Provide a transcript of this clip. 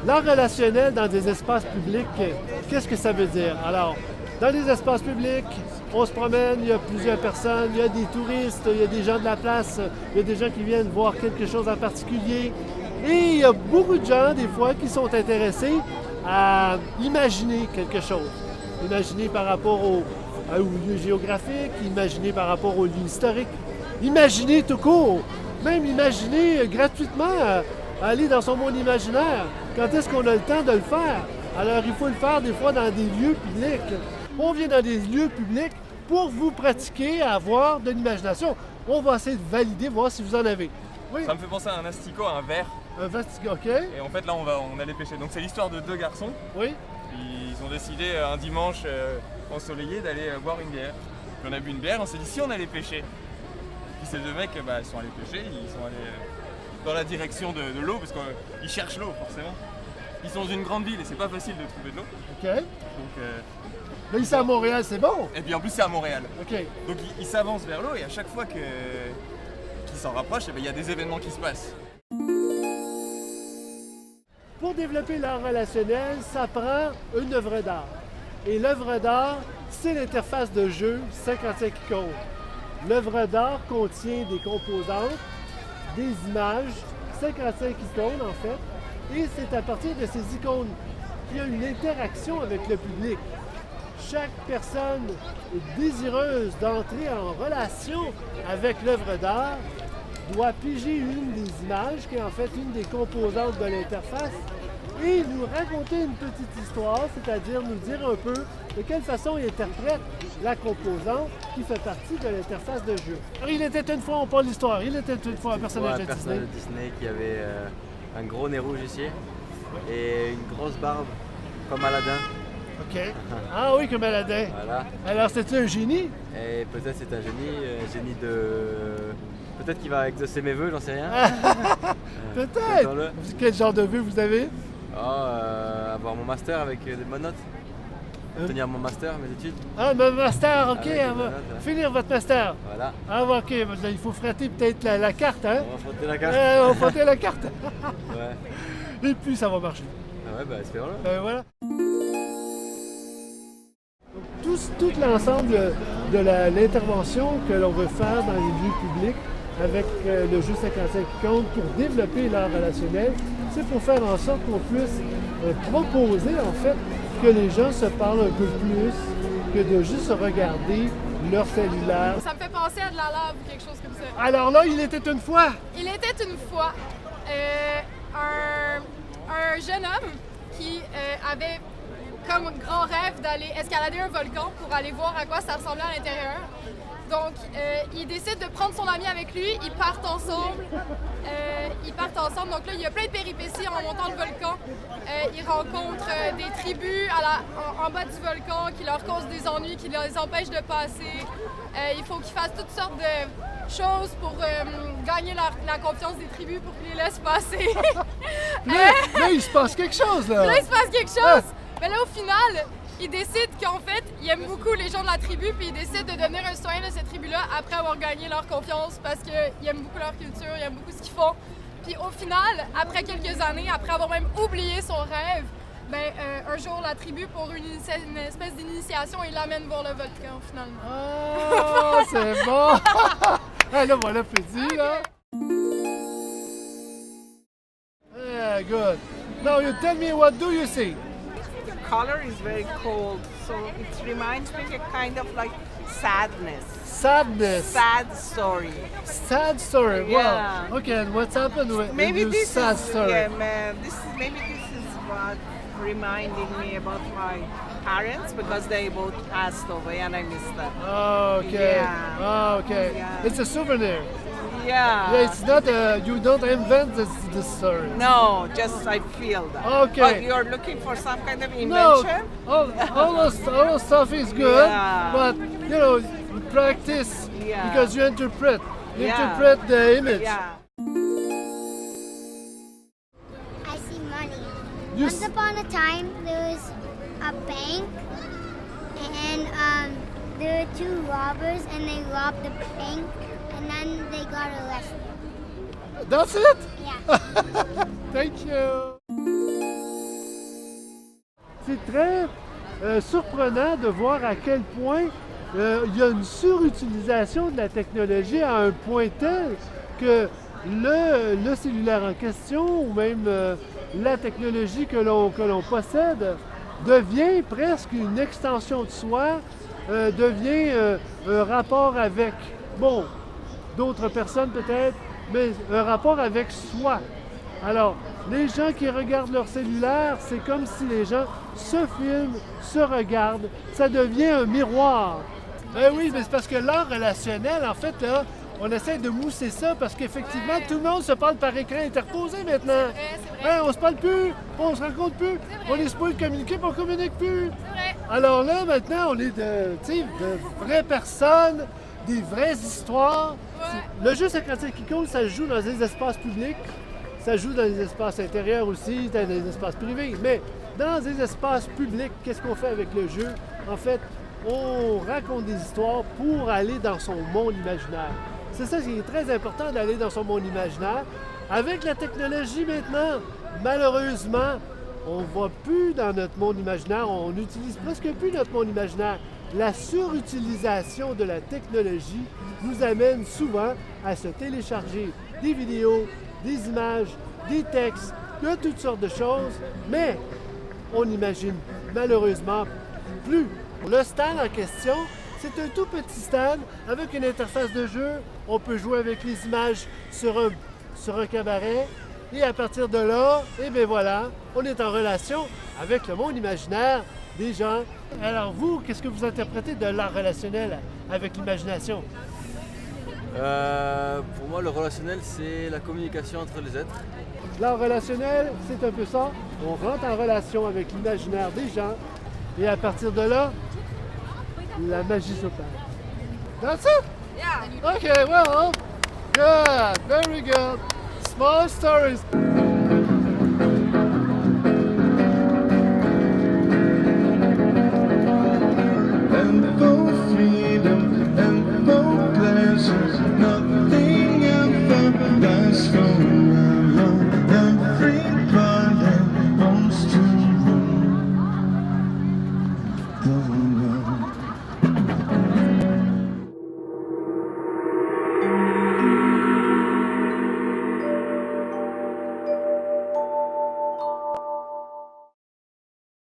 L'art relationnel dans des espaces publics, qu'est-ce que ça veut dire? Alors, dans les espaces publics, on se promène, il y a plusieurs personnes, il y a des touristes, il y a des gens de la place, il y a des gens qui viennent voir quelque chose en particulier. Et il y a beaucoup de gens, des fois, qui sont intéressés à imaginer quelque chose. Imaginer par rapport au lieu géographique, imaginer par rapport au lieu historique, imaginer tout court, même imaginer gratuitement aller dans son monde imaginaire. Quand est-ce qu'on a le temps de le faire? Alors, il faut le faire des fois dans des lieux publics. On vient dans des lieux publics pour vous pratiquer à avoir de l'imagination. On va essayer de valider, voir si vous en avez. Oui. Ça me fait penser à un asticot, à un verre. Un asticot, OK. Et en fait, là, on allait pêcher. Donc, c'est l'histoire de deux garçons. Oui. Ils ont décidé un dimanche ensoleillé d'aller boire une bière. Puis on a bu une bière, on s'est dit si on allait pêcher. Puis ces deux mecs, ils sont allés pêcher, ils sont allés dans la direction de l'eau, parce qu'ils cherchent l'eau, forcément. Ils sont dans une grande ville et c'est pas facile de trouver de l'eau. OK. Donc, là, ici à Montréal, c'est bon. Et puis en plus, c'est à Montréal. OK. Donc, ils s'avancent vers l'eau et à chaque fois qu'ils s'en rapprochent, il y a des événements qui se passent. Pour développer l'art relationnel, ça prend une œuvre d'art. Et l'œuvre d'art, c'est l'interface de jeu 55 icônes. L'œuvre d'art contient des composantes, des images, 55 icônes en fait, et c'est à partir de ces icônes qu'il y a une interaction avec le public. Chaque personne est désireuse d'entrer en relation avec l'œuvre d'art, doit piger une des images, qui est en fait une des composantes de l'interface, et nous raconter une petite histoire, c'est-à-dire nous dire un peu de quelle façon il interprète la composante qui fait partie de l'interface de jeu. Alors, il était une fois, on parle d'histoire, il était une fois un personnage de Disney. De Disney qui avait un gros nez rouge ici et une grosse barbe comme Aladdin. OK. Ah oui, comme Aladdin. Voilà. Alors, c'était un génie? Et peut-être c'est un génie de... Peut-être qu'il va exaucer mes vœux, j'en sais rien. Peut-être. Quel genre de vœu vous avez? Avoir mon master avec des bonnes notes. Obtenir mon master, mes études. Ah, mon master, OK. Finir votre master. Voilà. Ah, OK. Là, il faut frotter peut-être la carte, hein? On va frotter la carte. On va frotter la carte. Ouais. Et puis, ça va marcher. Ah ouais, espérons-le. Voilà. Tout l'ensemble de l'intervention que l'on veut faire dans les lieux publics avec le jeu 55 icônes pour développer l'art relationnel, c'est pour faire en sorte qu'on puisse proposer en fait que les gens se parlent un peu plus que de juste regarder leur cellulaire. Ça me fait penser à de la lave ou quelque chose comme ça. Alors là, il était une fois. Il était une fois un jeune homme qui avait comme grand rêve d'aller escalader un volcan pour aller voir à quoi ça ressemblait à l'intérieur. Donc, il décide de prendre son ami avec lui, ils partent ensemble. Donc là, il y a plein de péripéties en montant le volcan. Ils rencontrent des tribus en bas du volcan qui leur causent des ennuis, qui les empêchent de passer. Il faut qu'ils fassent toutes sortes de choses pour gagner la confiance des tribus pour qu'ils les laissent passer. Là, il se passe quelque chose, là. Là, il se passe quelque chose. Mais là, au final, il décide qu'en fait, il aime beaucoup les gens de la tribu, puis il décide de devenir un citoyen de cette tribu-là après avoir gagné leur confiance parce qu'il aime beaucoup leur culture, il aime beaucoup ce qu'ils font. Puis au final, après quelques années, après avoir même oublié son rêve, un jour, la tribu, pour une espèce d'initiation, il l'amène voir le volcan, finalement. Oh, c'est bon! Là, voilà, petit, là. Yeah, good. Now, you tell me, what do you see? Color is very cold, so it reminds me a kind of like sadness. Sadness. Sad story. Sad story. Yeah. Wow. Okay, and what's happened with Maybe this sad story? Maybe this is what reminding me about my parents because they both passed away and I miss them. Oh, okay. Yeah. Oh, okay. Yeah. It's a souvenir. Yeah. Yeah, it's not you don't invent this story. No, just I feel that. Okay. But you're looking for some kind of No, invention? all those stuff is good, Yeah. but you practice Yeah. because you interpret. You Yeah. interpret the image. Yeah. I see money. You Once upon a time, there was a bank, and there were two robbers, and they robbed the bank, and then they got arrested. That's it? Yeah. Thank you. c'est très surprenant de voir à quel point il y a une surutilisation de la technologie à un point tel que le cellulaire en question ou même la technologie que l'on possède devient presque une extension de soi, devient un rapport avec, bon, d'autres personnes peut-être, mais un rapport avec soi. Alors, les gens qui regardent leur cellulaire, c'est comme si les gens se filment, se regardent, ça devient un miroir. Oui, mais c'est parce que l'art relationnel, en fait, là, on essaie de mousser ça parce qu'effectivement, tout le monde se parle par écran interposé maintenant. C'est vrai. On se parle plus, on se rencontre plus, on est supposé communiquer, puis on communique plus. C'est vrai. Alors là, maintenant, on est de vraies personnes, des vraies histoires. Ouais. Le jeu 55 icônes, ça se joue dans des espaces publics, ça se joue dans des espaces intérieurs aussi, dans des espaces privés. Mais dans des espaces publics, qu'est-ce qu'on fait avec le jeu? En fait, on raconte des histoires pour aller dans son monde imaginaire. C'est ça qui est très important, d'aller dans son monde imaginaire. Avec la technologie maintenant, malheureusement, on ne va plus dans notre monde imaginaire, on n'utilise presque plus notre monde imaginaire. La surutilisation de la technologie nous amène souvent à se télécharger des vidéos, des images, des textes, de toutes sortes de choses, mais on n'imagine malheureusement plus. Le stand en question, c'est un tout petit stand avec une interface de jeu. On peut jouer avec les images sur un cabaret. Et à partir de là, et bien voilà, on est en relation avec le monde imaginaire des gens. Alors vous, qu'est-ce que vous interprétez de l'art relationnel avec l'imagination? Pour moi, le relationnel, c'est la communication entre les êtres. L'art relationnel, c'est un peu ça. On rentre en relation avec l'imaginaire des gens. Et à partir de là, la magie s'opère. That's it? Yeah. Okay, well, good, very good. Small stories. And for freedom and for pleasure, nothing ever lasts forever. Everybody wants to rule the world.